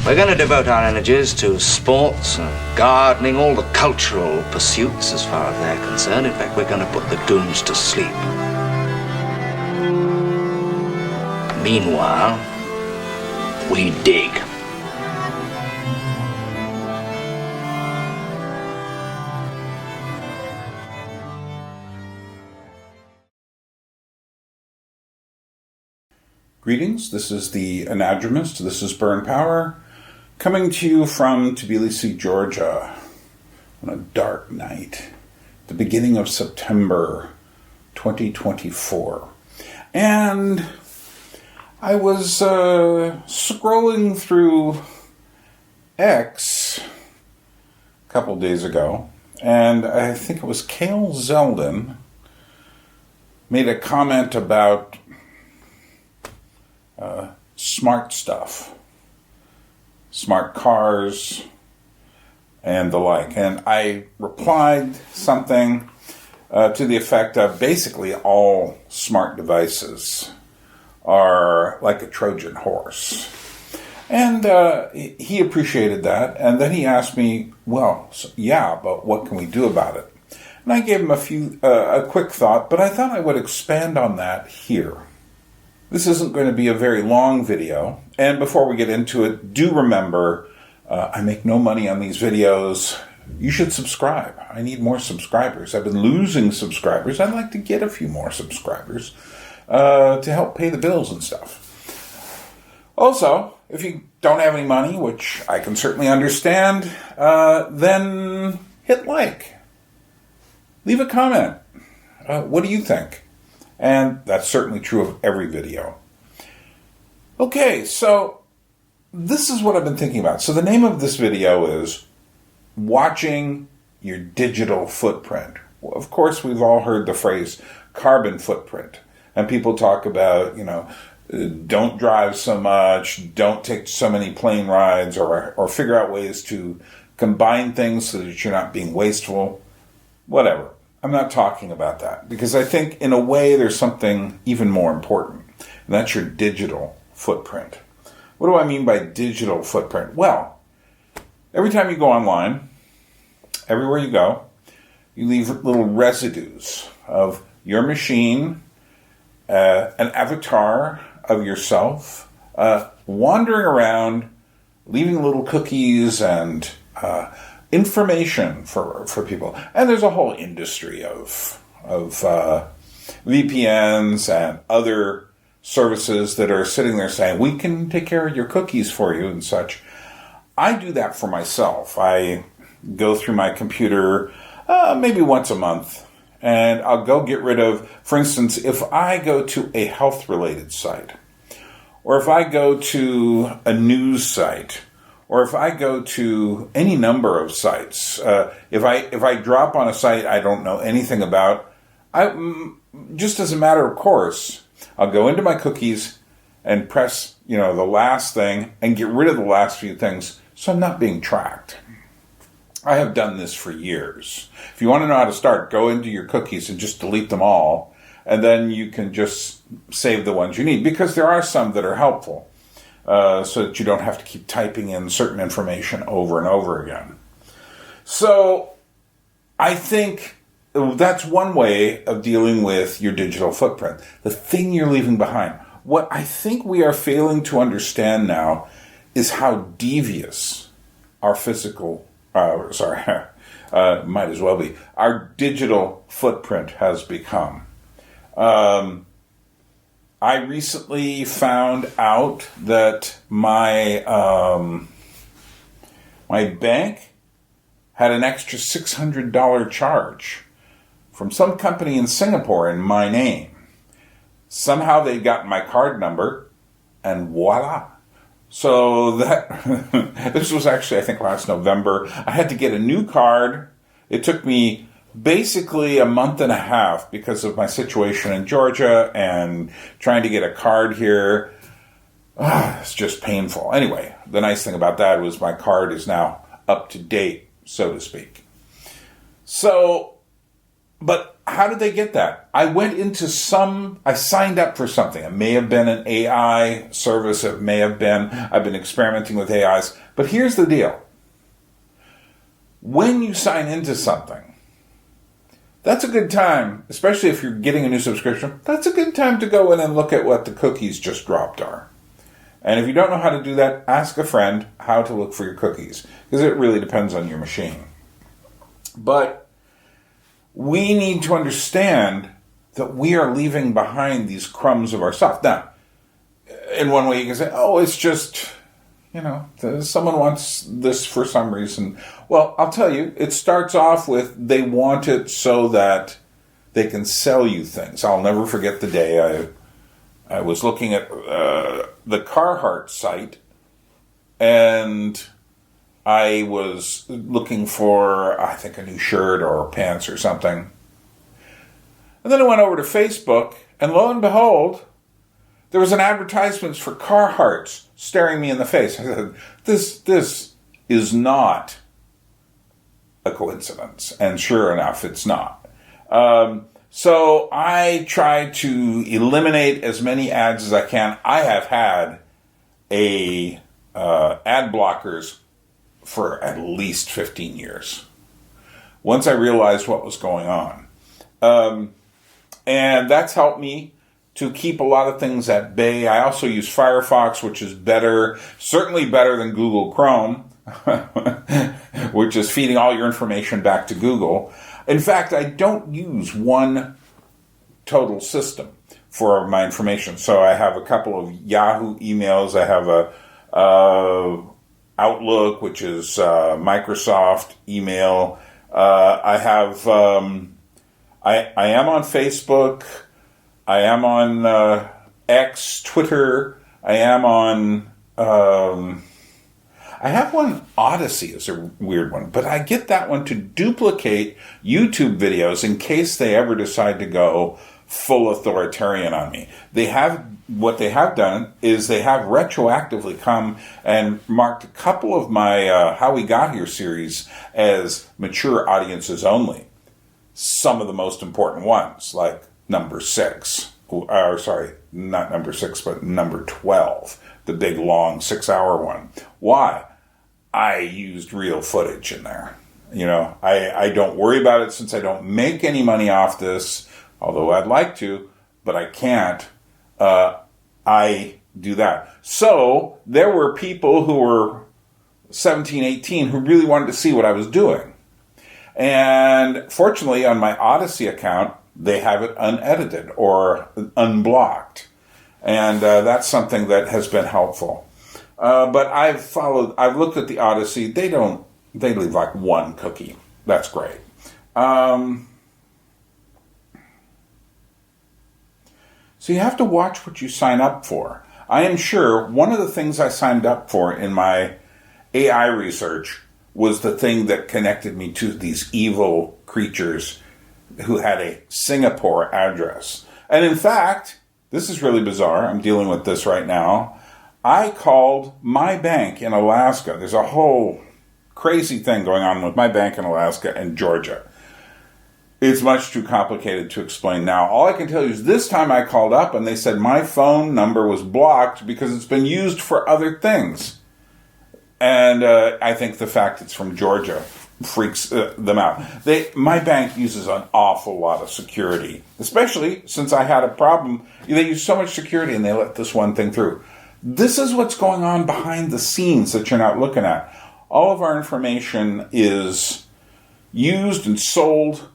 We're going to devote our energies to sports and gardening, all the cultural pursuits as far as they're concerned. In fact, we're going to put the goons to sleep. Meanwhile, we dig. Greetings, this is the Anadromous, this is Burn Power, coming to you from Tbilisi, Georgia, on a dark night, the beginning of September 2024. And I was scrolling through X a couple days ago, and I think it was Kale Zeldin made a comment about smart stuff, smart cars, and the like. And I replied something to the effect of basically all smart devices are like a Trojan horse. And he appreciated that. And then he asked me, well, yeah, but what can we do about it? And I gave him a quick thought, but I thought I would expand on that here. This isn't going to be a very long video, and before we get into it, do remember, I make no money on these videos. You should subscribe. I need more subscribers. I've been losing subscribers. I'd like to get a few more subscribers to help pay the bills and stuff. Also, if you don't have any money, which I can certainly understand, then hit like. Leave a comment. What do you think? And that's certainly true of every video. Okay, so this is what I've been thinking about. So the name of this video is Watching Your Digital Footprint. Well, of course, we've all heard the phrase carbon footprint. And people talk about, don't drive so much, don't take so many plane rides, or figure out ways to combine things so that you're not being wasteful. Whatever. I'm not talking about that, because I think in a way there's something even more important, and that's your digital footprint. What do I mean by digital footprint? Well, every time you go online, everywhere you go, you leave little residues of your machine, an avatar of yourself, wandering around, leaving little cookies and information for people. And there's a whole industry of VPNs and other services that are sitting there saying, we can take care of your cookies for you and such. I do that for myself. I go through my computer maybe once a month, and I'll go get rid of, for instance, if I go to a health-related site, or if I go to a news site, or if I go to any number of sites, if I drop on a site I don't know anything about, just as a matter of course, I'll go into my cookies and press, the last thing and get rid of the last few things, so I'm not being tracked. I have done this for years. If you want to know how to start, go into your cookies and just delete them all, and then you can just save the ones you need, because there are some that are helpful. So that you don't have to keep typing in certain information over and over again. So I think that's one way of dealing with your digital footprint, the thing you're leaving behind. What I think we are failing to understand now is how devious our might as well be, our digital footprint has become. I recently found out that my bank had an extra $600 charge from some company in Singapore in my name. Somehow they'd gotten my card number, and voila. So that this was actually, I think, last November. I had to get a new card. It took me basically a month and a half because of my situation in Georgia and trying to get a card here. It's just painful. Anyway, the nice thing about that was my card is now up to date, so to speak. So, but how did they get that? I signed up for something. It may have been an AI service. I've been experimenting with AIs. But here's the deal. When you sign into something, that's a good time, especially if you're getting a new subscription, that's a good time to go in and look at what the cookies just dropped are. And if you don't know how to do that, ask a friend how to look for your cookies, because it really depends on your machine. But we need to understand that we are leaving behind these crumbs of ourselves. Now, in one way you can say, oh, it's just, someone wants this for some reason. Well, I'll tell you, it starts off with they want it so that they can sell you things. I'll never forget the day I was looking at the Carhartt site, and I was looking for, I think, a new shirt or pants or something. And then I went over to Facebook, and lo and behold, there was an advertisement for Carhartts staring me in the face. I said, this is not a coincidence. And sure enough, it's not. So I try to eliminate as many ads as I can. I have had ad blockers for at least 15 years. Once I realized what was going on. And that's helped me to keep a lot of things at bay. I also use Firefox, which is better, certainly better than Google Chrome, which is feeding all your information back to Google. In fact, I don't use one total system for my information. So I have a couple of Yahoo emails. I have a Outlook, which is Microsoft email. I am on Facebook. I am on X, Twitter. I am on... I have one, Odyssey is a weird one, but I get that one to duplicate YouTube videos in case they ever decide to go full authoritarian on me. What they have done is they have retroactively come and marked a couple of my How We Got Here series as mature audiences only. Some of the most important ones, like number 6, not number 6, but number 12, the big long 6-hour one. Why? I used real footage in there. I don't worry about it since I don't make any money off this, although I'd like to, but I can't. I do that. So there were people who were 17, 18 who really wanted to see what I was doing. And fortunately, on my Odyssey account, they have it unedited or unblocked. And that's something that has been helpful. But I've looked at the Odyssey. They leave like one cookie. That's great. So you have to watch what you sign up for. I am sure one of the things I signed up for in my AI research was the thing that connected me to these evil creatures who had a Singapore address. And in fact, this is really bizarre. I'm dealing with this right now. I called my bank in Alaska. There's a whole crazy thing going on with my bank in Alaska and Georgia. It's much too complicated to explain now. All I can tell you is this time I called up and they said my phone number was blocked because it's been used for other things. And I think the fact it's from Georgia freaks them out. My bank uses an awful lot of security, especially since I had a problem. They use so much security and they let this one thing through. This is what's going on behind the scenes that you're not looking at. All of our information is used and sold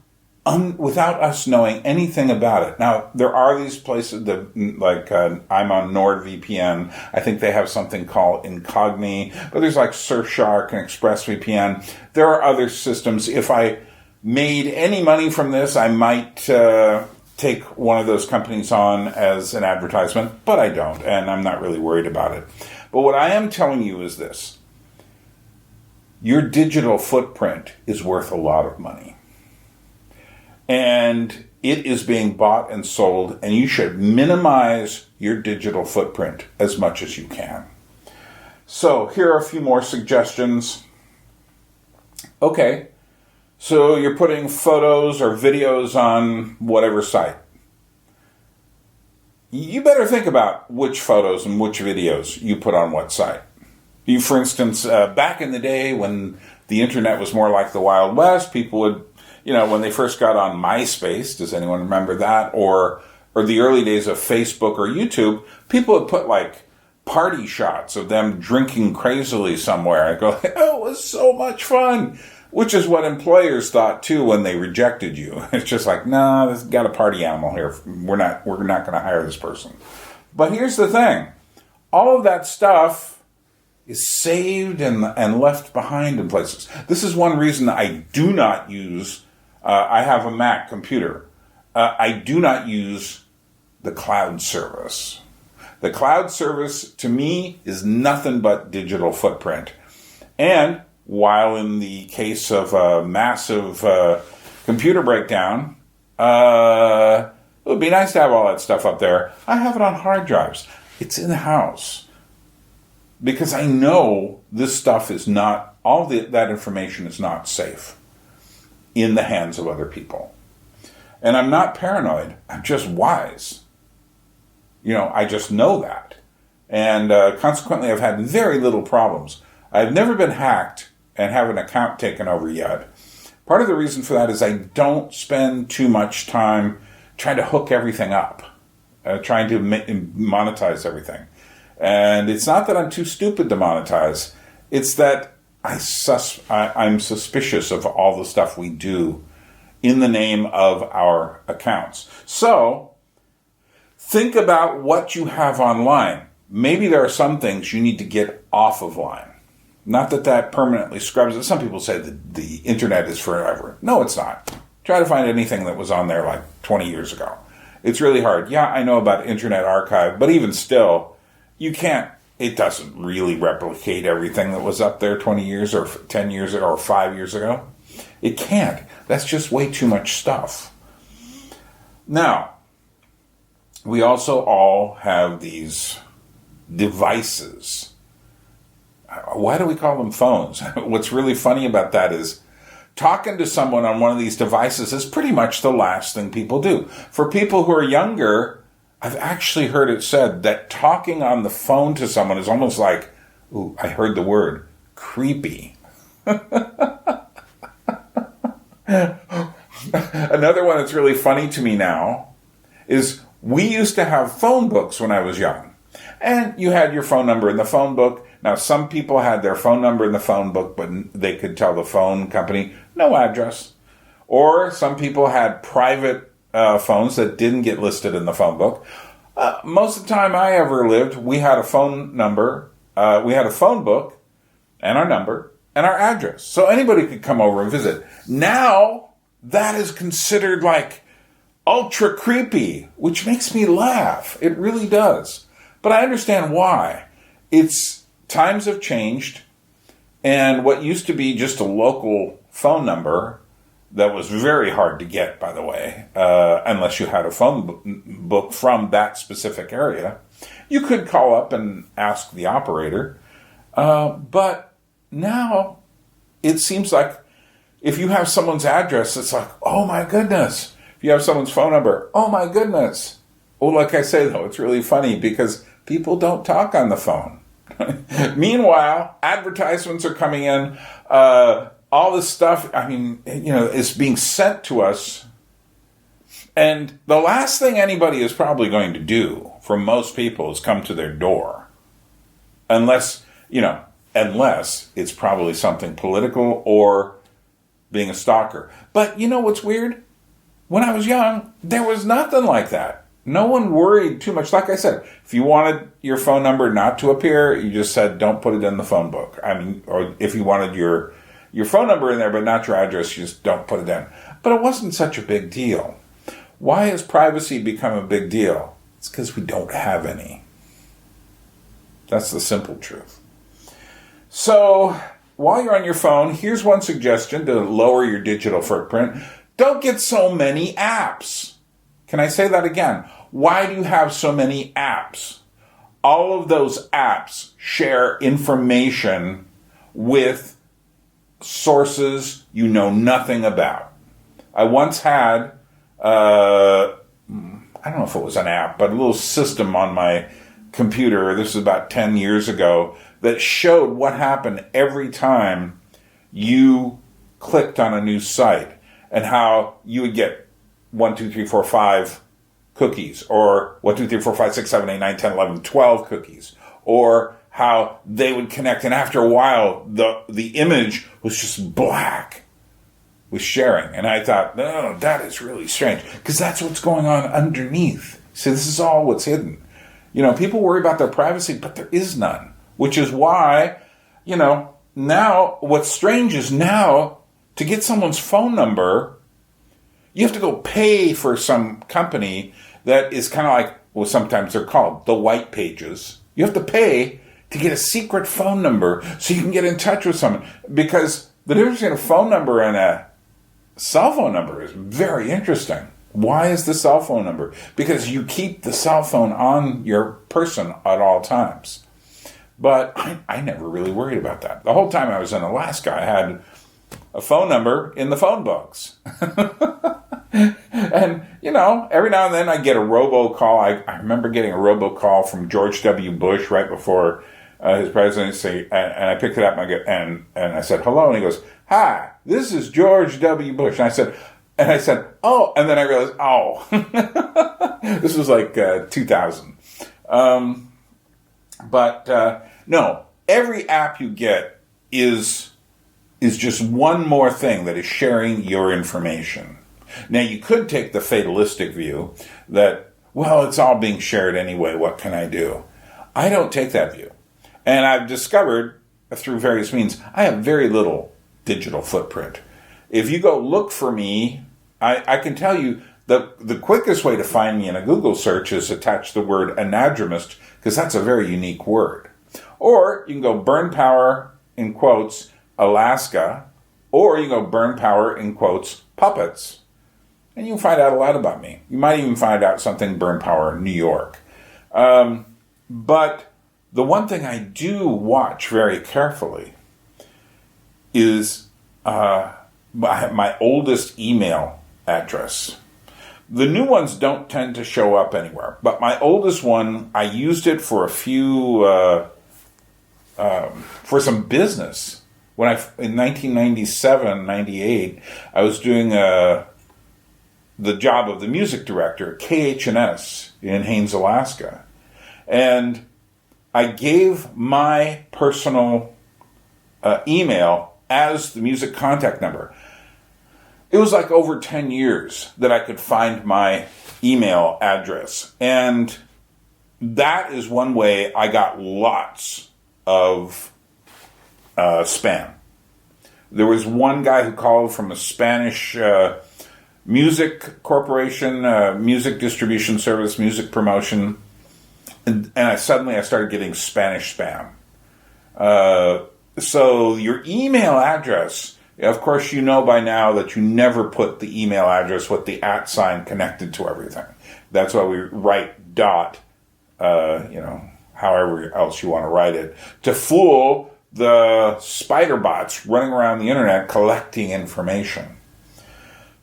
without us knowing anything about it. Now, there are these places that, I'm on NordVPN. I think they have something called Incogni, but there's like Surfshark and ExpressVPN. There are other systems. If I made any money from this, I might take one of those companies on as an advertisement, but I don't, and I'm not really worried about it. But what I am telling you is this. Your digital footprint is worth a lot of money. And it is being bought and sold, and you should minimize your digital footprint as much as you can. So here are a few more suggestions. Okay, So you're putting photos or videos on whatever site. You better think about which photos and which videos you put on what site. You, for instance, back in the day when the internet was more like the Wild West, people would, when they first got on MySpace, does anyone remember that? Or the early days of Facebook or YouTube, people would put like party shots of them drinking crazily somewhere. I go, oh, it was so much fun. Which is what employers thought too when they rejected you. It's just like, no, this got a party animal here. We're not going to hire this person. But here's the thing. All of that stuff is saved and left behind in places. This is one reason I do not use, I have a Mac computer. I do not use the cloud service. The cloud service, to me, is nothing but digital footprint. And while in the case of a massive computer breakdown, it would be nice to have all that stuff up there. I have it on hard drives. It's in the house. Because I know this stuff is not, that information is not safe in the hands of other people. And I'm not paranoid. I'm just wise. I just know that. And consequently, I've had very little problems. I've never been hacked and have an account taken over yet. Part of the reason for that is I don't spend too much time trying to hook everything up, trying to monetize everything. And it's not that I'm too stupid to monetize. It's that I'm suspicious of all the stuff we do in the name of our accounts. So think about what you have online. Maybe there are some things you need to get off of line. Not that permanently scrubs it. Some people say that the internet is forever. No, it's not. Try to find anything that was on there like 20 years ago. It's really hard. Yeah, I know about Internet Archive, but even still, you can't, it doesn't really replicate everything that was up there 20 years or 10 years ago or 5 years ago. It can't. That's just way too much stuff. Now, we also all have these devices. Why do we call them phones? What's really funny about that is talking to someone on one of these devices is pretty much the last thing people do. For people who are younger, I've actually heard it said that talking on the phone to someone is almost like, ooh, I heard the word, creepy. Another one that's really funny to me now is we used to have phone books when I was young. And you had your phone number in the phone book. Now, some people had their phone number in the phone book, but they could tell the phone company, no address. Or some people had private phones that didn't get listed in the phone book. Most of the time I ever lived, we had a phone number, we had a phone book, and our number, and our address. So anybody could come over and visit. Now, that is considered like ultra creepy, which makes me laugh. It really does. But I understand why. Times have changed, and what used to be just a local phone number that was very hard to get, by the way, unless you had a phone book from that specific area, you could call up and ask the operator. But now it seems like if you have someone's address, it's like, oh my goodness. If you have someone's phone number, oh my goodness. Well, like I say, though, it's really funny because people don't talk on the phone. Meanwhile, advertisements are coming in. All this stuff, is being sent to us. And the last thing anybody is probably going to do for most people is come to their door. Unless it's probably something political or being a stalker. But you know what's weird? When I was young, there was nothing like that. No one worried too much. Like I said, if you wanted your phone number not to appear, you just said, don't put it in the phone book. Or if you wanted your phone number in there, but not your address, you just don't put it in. But it wasn't such a big deal. Why has privacy become a big deal? It's because we don't have any. That's the simple truth. So, while you're on your phone, here's one suggestion to lower your digital footprint. Don't get so many apps. Can I say that again? Why do you have so many apps? All of those apps share information with sources you know nothing about. I once had, I don't know if it was an app, but a little system on my computer, this was about 10 years ago, that showed what happened every time you clicked on a new site and how you would get 1, 2, 3, 4, 5 cookies, or 1, 2, 3, 4, 5, 6, 7, 8, 9, 10, 11, 12 cookies, or how they would connect, and after a while the image was just black with sharing. And I thought, no, that is really strange, because that's what's going on underneath. See, this is all what's hidden. People worry about their privacy, but there is none, which is why, now what's strange is now to get someone's phone number, you have to go pay for some company that is kind of like, well, sometimes they're called the white pages. You have to pay to get a secret phone number so you can get in touch with someone. Because the difference between a phone number and a cell phone number is very interesting. Why is the cell phone number? Because you keep the cell phone on your person at all times. But I never really worried about that. The whole time I was in Alaska, I had a phone number in the phone books. And, every now and then I get a robocall. I remember getting a robocall from George W. Bush right before his presidency, and I picked it up and I said, hello, and he goes, hi, this is George W. Bush. And I said, oh, and then I realized, oh, this was like 2000. No, every app you get is just one more thing that is sharing your information. Now, you could take the fatalistic view that, well, it's all being shared anyway, what can I do? I don't take that view. And I've discovered through various means, I have very little digital footprint. If you go look for me, I can tell you the quickest way to find me in a Google search is attach the word Anadromous, because that's a very unique word. Or you can go burn power, in quotes, Alaska, or you can go burn power, in quotes, puppets, and you'll find out a lot about me. You might even find out something burn power New York. But the one thing I do watch very carefully is my oldest email address. The new ones don't tend to show up anywhere, but my oldest one, I used it for a few, for some business. In 1997, 98, I was doing the job of the music director at KH&S in Haines, Alaska. And I gave my personal email as the music contact number. It was like over 10 years that I could find my email address. And that is one way I got lots of spam. There was one guy who called from a Spanish music corporation, music distribution service, music promotion. And I started getting Spanish spam. So your email address, of course, you know by now that you never put the email address with the @ sign connected to everything. That's why we write dot, however else you want to write it, to fool the spider bots running around the internet collecting information.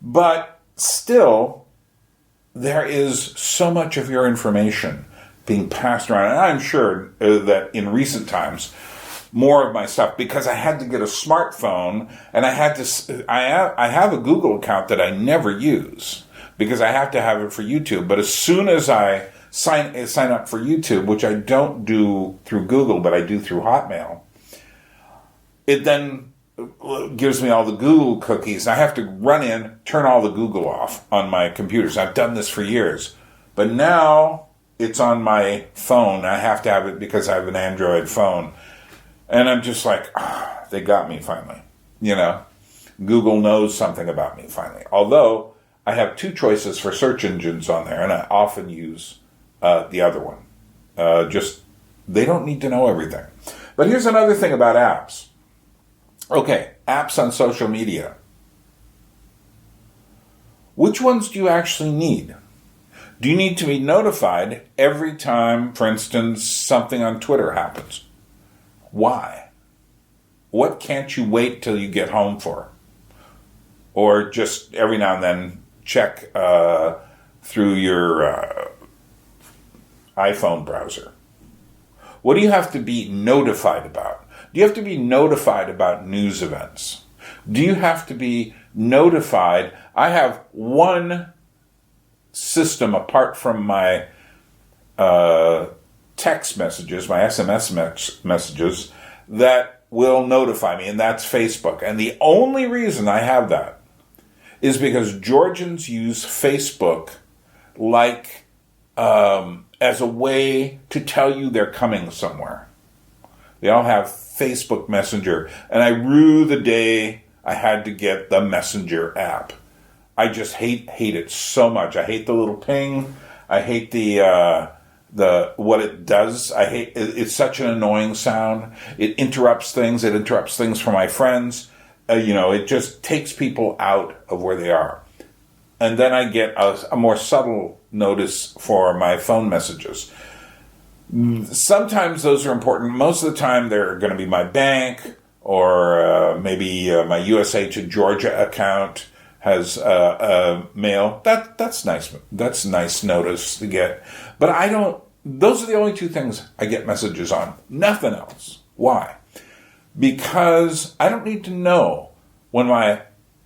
But still, there is so much of your information being passed around. And I'm sure that in recent times, more of my stuff, because I had to get a smartphone, and I have a Google account that I never use because I have to have it for YouTube. But as soon as I sign up for YouTube, which I don't do through Google, but I do through Hotmail, it then gives me all the Google cookies. I have to run in, turn all the Google off on my computers. I've done this for years. But now it's on my phone. I have to have it because I have an Android phone. And I'm just like, they got me finally. Google knows something about me finally. Although I have two choices for search engines on there, and I often use the other one. They don't need to know everything. But here's another thing about apps. Okay, apps on social media. Which ones do you actually need? Do you need to be notified every time, for instance, something on Twitter happens? Why? What can't you wait till you get home for? Or just every now and then check through your iPhone browser. What do you have to be notified about? Do you have to be notified about news events? Do you have to be notified? I have one system apart from my text messages, my SMS messages, that will notify me, and that's Facebook. And the only reason I have that is because Georgians use Facebook like as a way to tell you they're coming somewhere. They all have Facebook Messenger, and I rue the day I had to get the Messenger app. I just hate it so much. I hate the little ping. I hate the what it does. I hate it's such an annoying sound. It interrupts things. It interrupts things for my friends. It just takes people out of where they are. And then I get a more subtle notice for my phone messages. Sometimes those are important. Most of the time they're going to be my bank, or maybe my USA to Georgia account has mail. That's nice. That's a nice notice to get. But I don't. Those are the only two things I get messages on. Nothing else. Why? Because I don't need to know when my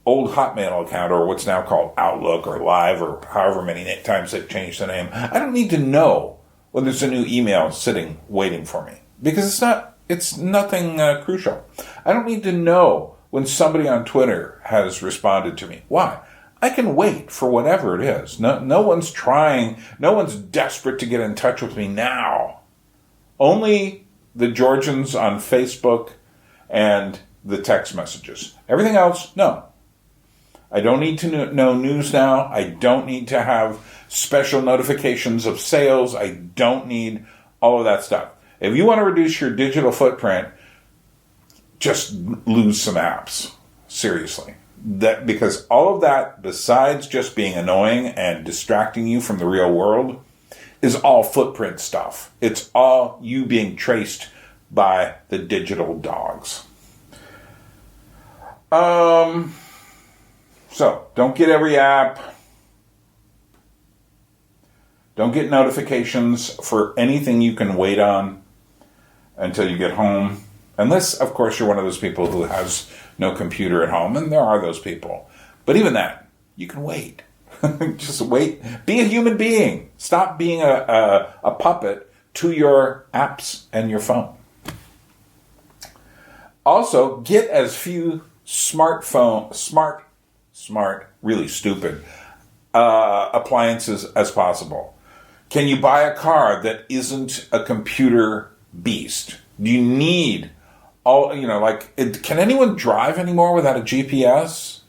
old Hotmail account, or what's now called Outlook or Live, or however many times they've changed the name. I don't need to know when there's a new email sitting waiting for me, because it's nothing crucial. I don't need to know when somebody on Twitter has responded to me. Why? I can wait for whatever it is. No one's trying, no one's desperate to get in touch with me now. Only the Georgians on Facebook and the text messages. Everything else, no. I don't need to know news now. I don't need to have special notifications of sales. I don't need all of that stuff. If you want to reduce your digital footprint, just lose some apps. Seriously. Because all of that, besides just being annoying and distracting you from the real world, is all footprint stuff. It's all you being traced by the digital dogs. So, don't get every app. Don't get notifications for anything you can wait on until you get home. Unless, of course, you're one of those people who has no computer at home, and there are those people. But even that, you can wait. Just wait. Be a human being. Stop being a puppet to your apps and your phone. Also, get as few really stupid appliances as possible. Can you buy a car that isn't a computer beast? Do you need can anyone drive anymore without a GPS?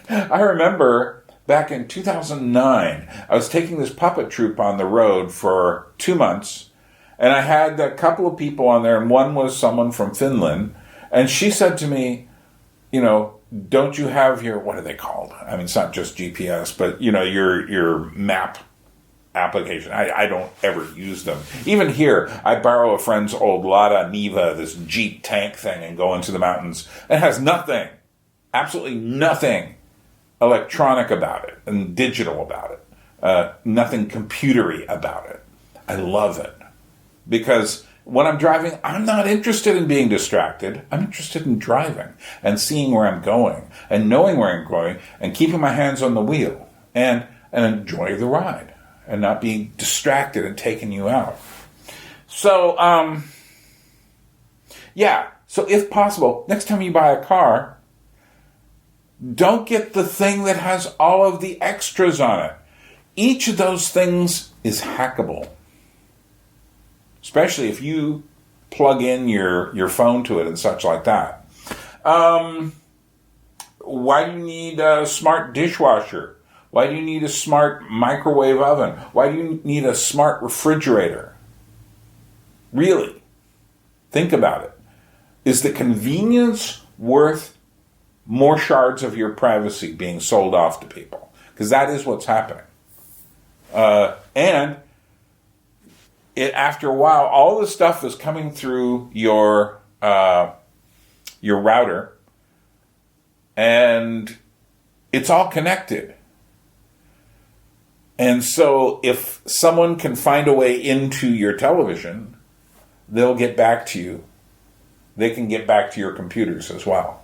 I remember back in 2009, I was taking this puppet troupe on the road for 2 months, and I had a couple of people on there, and one was someone from Finland, and she said to me, don't you have your, what are they called? I mean, it's not just GPS, but, your map application. I don't ever use them. Even here, I borrow a friend's old Lada Niva, this Jeep tank thing, and go into the mountains. It has nothing, absolutely nothing electronic about it and digital about it. Nothing computery about it. I love it. Because when I'm driving, I'm not interested in being distracted. I'm interested in driving and seeing where I'm going and knowing where I'm going and keeping my hands on the wheel and enjoy the ride and not being distracted and taking you out. So, so if possible, next time you buy a car, don't get the thing that has all of the extras on it. Each of those things is hackable. Especially if you plug in your phone to it and such like that. Why do you need a smart dishwasher? Why do you need a smart microwave oven? Why do you need a smart refrigerator? Really, think about it. Is the convenience worth more shards of your privacy being sold off to people? Because that is what's happening. After a while, all the stuff is coming through your your router, and it's all connected. And so if someone can find a way into your television, they'll get back to you. They can get back to your computers as well.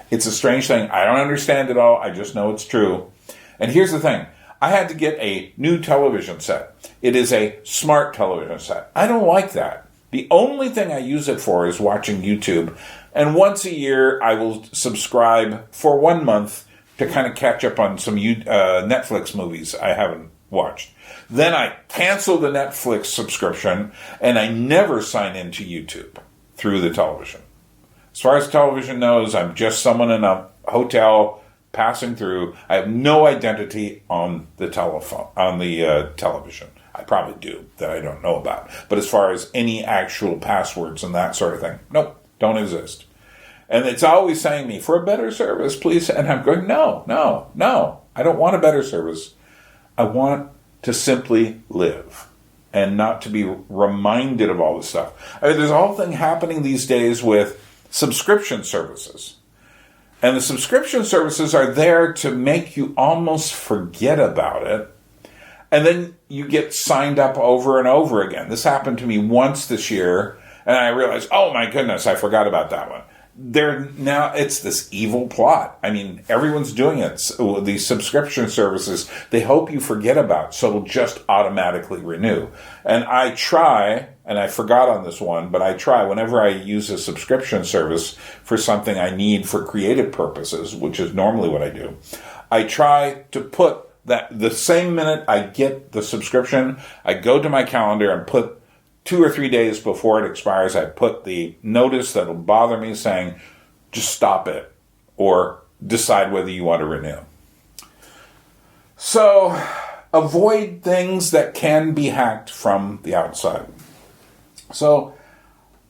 It's a strange thing. I don't understand it all. I just know it's true. And here's the thing. I had to get a new television set. It is a smart television set. I don't like that. The only thing I use it for is watching YouTube. And once a year, I will subscribe for 1 month to kind of catch up on some Netflix movies I haven't watched. Then I cancel the Netflix subscription, and I never sign into YouTube through the television. As far as television knows, I'm just someone in a hotel passing through. I have no identity on the television. I probably do that I don't know about. But as far as any actual passwords and that sort of thing, nope, don't exist. And it's always saying me, for a better service, please. And I'm going, no. I don't want a better service. I want to simply live and not to be reminded of all this stuff. I mean, there's a whole thing happening these days with subscription services. And the subscription services are there to make you almost forget about it. And then you get signed up over and over again. This happened to me once this year, and I realized, oh my goodness, I forgot about that one. Now it's this evil plot. I mean, everyone's doing it. So these subscription services, they hope you forget about, so it'll just automatically renew. And I try, and I forgot on this one, but I try whenever I use a subscription service for something I need for creative purposes, which is normally what I do. I try to put that the same minute I get the subscription, I go to my calendar and put 2 or 3 days before it expires, I put the notice that'll bother me saying, just stop it or decide whether you want to renew. So avoid things that can be hacked from the outside. So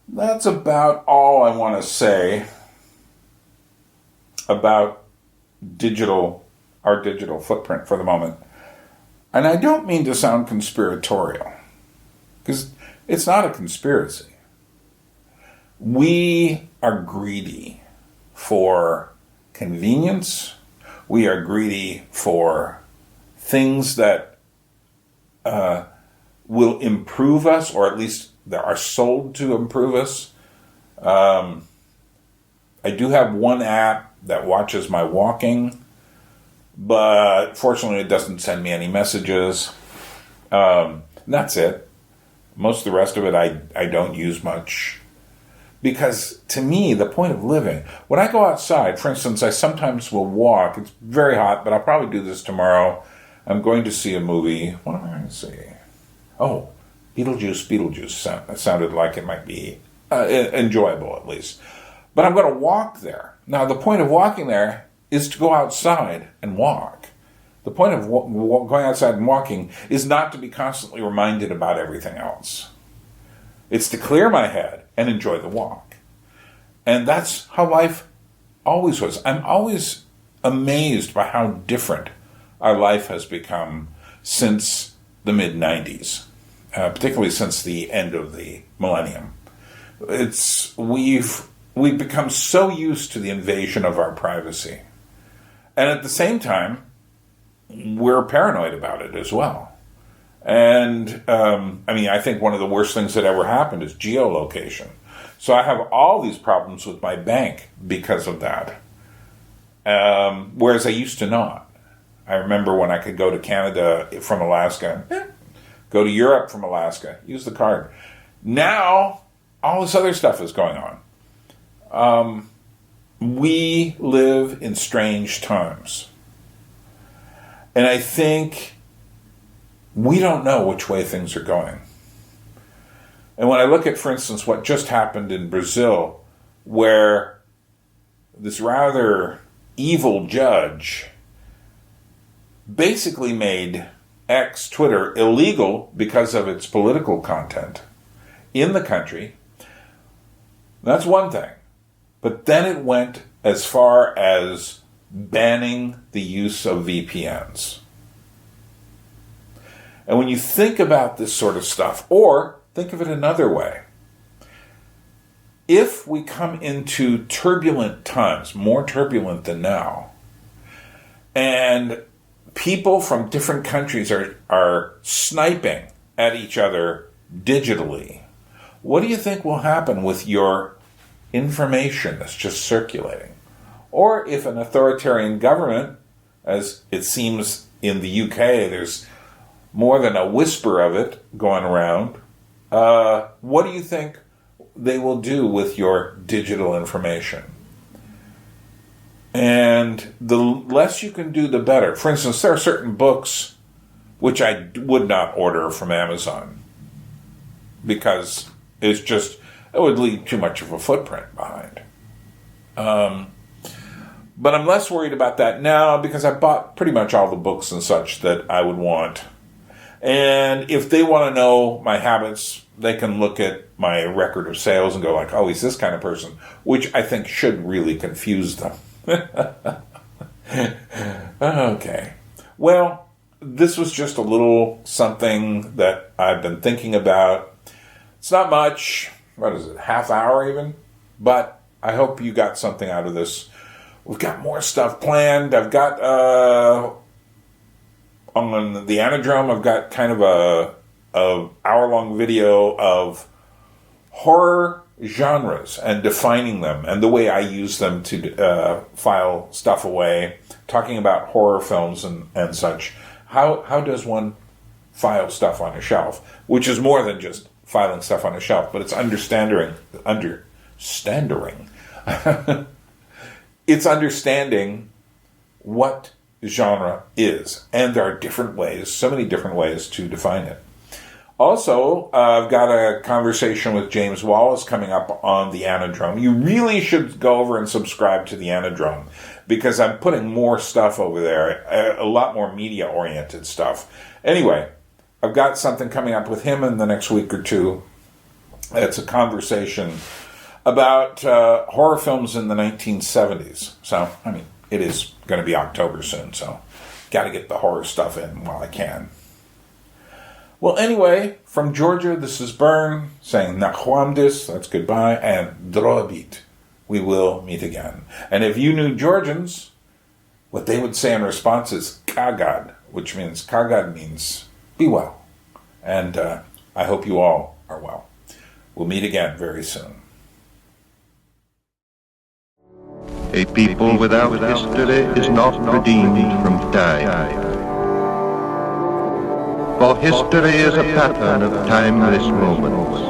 that's about all I want to say about our digital footprint for the moment. And I don't mean to sound conspiratorial, because it's not a conspiracy. We are greedy for convenience. We are greedy for things that will improve us, or at least that are sold to improve us. I do have one app that watches my walking, but fortunately it doesn't send me any messages. That's it. Most of the rest of it I don't use much. Because to me, the point of living, when I go outside, for instance, I sometimes will walk. It's very hot, but I'll probably do this tomorrow. I'm going to see a movie. What am I going to see? Oh, Beetlejuice. That sounded like it might be enjoyable, at least. But I'm going to walk there. Now, the point of walking there is to go outside and walk. The point of going outside and walking is not to be constantly reminded about everything else. It's to clear my head and enjoy the walk. And that's how life always was. I'm always amazed by how different our life has become since the mid-90s, particularly since the end of the millennium. We've become so used to the invasion of our privacy. And at the same time, we're paranoid about it as well. And, I think one of the worst things that ever happened is geolocation. So I have all these problems with my bank because of that. Whereas I used to not. I remember when I could go to Canada from Alaska, go to Europe from Alaska, use the card. Now, all this other stuff is going on. We live in strange times. And I think we don't know which way things are going. And when I look at, for instance, what just happened in Brazil, where this rather evil judge basically made Twitter, illegal because of its political content in the country, that's one thing. But then it went as far as banning the use of VPNs. And when you think about this sort of stuff, or think of it another way, if we come into turbulent times, more turbulent than now, and people from different countries are sniping at each other digitally, what do you think will happen with your information that's just circulating? Or if an authoritarian government, as it seems in the UK, there's more than a whisper of it going around, what do you think they will do with your digital information? And the less you can do, the better. For instance, there are certain books which I would not order from Amazon because it would leave too much of a footprint behind. But I'm less worried about that now because I bought pretty much all the books and such that I would want. And if they want to know my habits, they can look at my record of sales and go like, oh, he's this kind of person, which I think should really confuse them. Okay. Well, this was just a little something that I've been thinking about. It's not much. What is it, half hour even? But I hope you got something out of this. We've got more stuff planned. I've got, on the Anadromous, I've got kind of a hour-long video of horror genres and defining them and the way I use them to file stuff away, talking about horror films and such. How does one file stuff on a shelf? Which is more than just filing stuff on a shelf, but it's understanding. It's understanding what genre is. And there are different ways, so many different ways to define it. Also, I've got a conversation with James Wallace coming up on the Anadromous. You really should go over and subscribe to the Anadromous because I'm putting more stuff over there, a lot more media-oriented stuff. Anyway, I've got something coming up with him in the next week or two. It's a conversation about horror films in the 1970s. So, I mean, it is going to be October soon, so got to get the horror stuff in while I can. Well, anyway, from Georgia, this is Bern saying Nachwamdis, that's goodbye, and Droabit, we will meet again. And if you knew Georgians, what they would say in response is Kagad, which means Kagad means be well. And I hope you all are well. We'll meet again very soon. A people without history is not redeemed from dying. For history is a pattern of timeless moments.